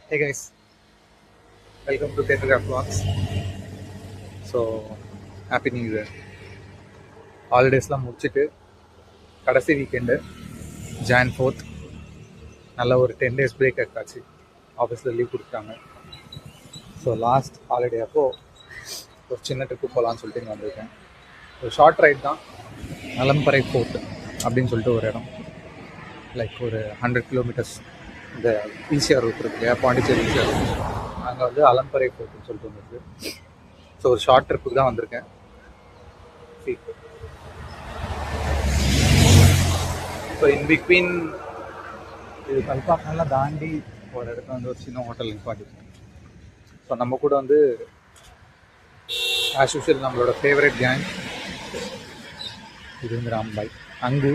Hey guys, welcome to Theatre Vlogs. So happy new year. ஹாலிடேஸ்லாம் முடிச்சுட்டு கடைசி weekend Jan 4th நல்ல ஒரு 10 days பிரேக் எடுத்தாச்சு. ஆஃபீஸில் லீவ் கொடுத்தாங்க. ஸோ லாஸ்ட் ஹாலிடே அப்போது ஒரு சின்ன ட்ரிப்பு போகலான்னு சொல்லிட்டு இங்கே வந்திருக்கேன். ஒரு ஷார்ட் ரைட் தான். அலம்பரை ஃபோர்ட் அப்படின்னு சொல்லிட்டு ஒரு இடம், லைக் ஒரு 100 கிலோமீட்டர்ஸ் இந்த ஈசிஆர் ரூட் இருக்கு இல்லையா, பாண்டிச்சேரி ஈசிஆர் ரூட், அங்கே வந்து அலம்பரை ஃபோர்ட்னு சொல்லிட்டு ஒன்று இருக்குது. ஸோ ஒரு ஷார்ட் ட்ரிப்புக்கு தான் வந்திருக்கேன். ஸோ இன் பிட்வீன் இது கல்பாக்கெல்லாம் தாண்டி ஒரு இடத்துல வந்து ஒரு சின்ன ஹோட்டல் நிப்பாட்டிருக்கோம். ஸோ நம்ம கூட வந்து ஆஸ் யூஷுவல் நம்மளோட ஃபேவரட் கேங் இது வந்து ராம்பாய், அங்கு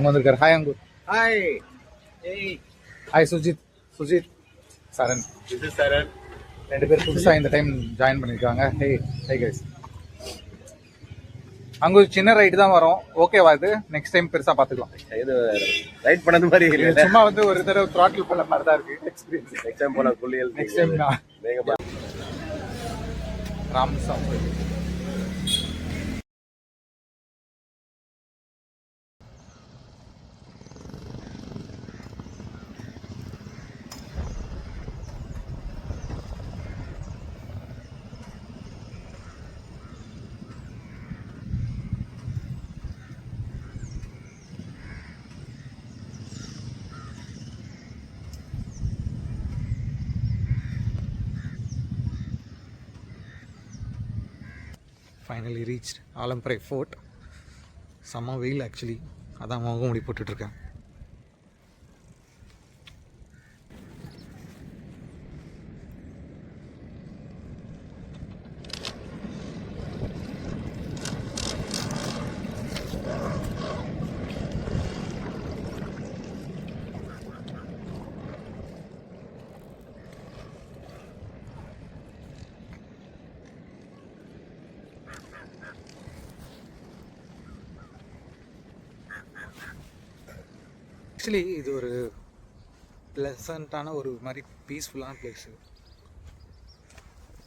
வந்திருக்காரு. ஹாய் அங்கு. ஹாய். ஹாய் சுஜித் சரண். இது சரண். 2 பேர் புதுசாக இந்த டைம் ஜாயின் பண்ணியிருக்காங்க. Hey guys. அங்கே ஒரு சின்ன ரைடு தான் வரும். ஓகேவா? இது நெக்ஸ்ட் டைம் பெருசாக பார்த்துக்கலாம். இது ரைட் பண்ணது மாதிரி இல்லை, சும்மா வந்து ஒரு தடவை த்ராட்டில் பண்ண மாதிரி தான் இருக்குது எக்ஸ்பீரியன்ஸ். நெக்ஸ்ட் டைம் போன புள்ளியல் நெக்ஸ்ட் டைம் நான் ராம் சாப்பிடு. Finally reach Alamparai fort. செம்ம வெயில் ஆக்சுவலி, அதான் முகம் முடி போட்டுட்ருக்கேன். ஆக்சுவலி இது ஒரு ப்ளசண்ட்டான ஒரு மாதிரி பீஸ்ஃபுல்லான பிளேஸு.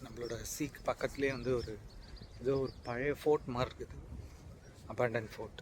நம்மளோட சீக் பக்கத்துலேயே வந்து ஒரு ஏதோ ஒரு பழைய ஃபோர்ட் மாதிரி இருக்குது, அபேண்டன் ஃபோர்ட்.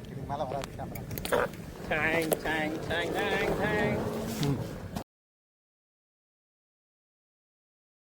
இதுக்கு மேலே வராது கேமரா.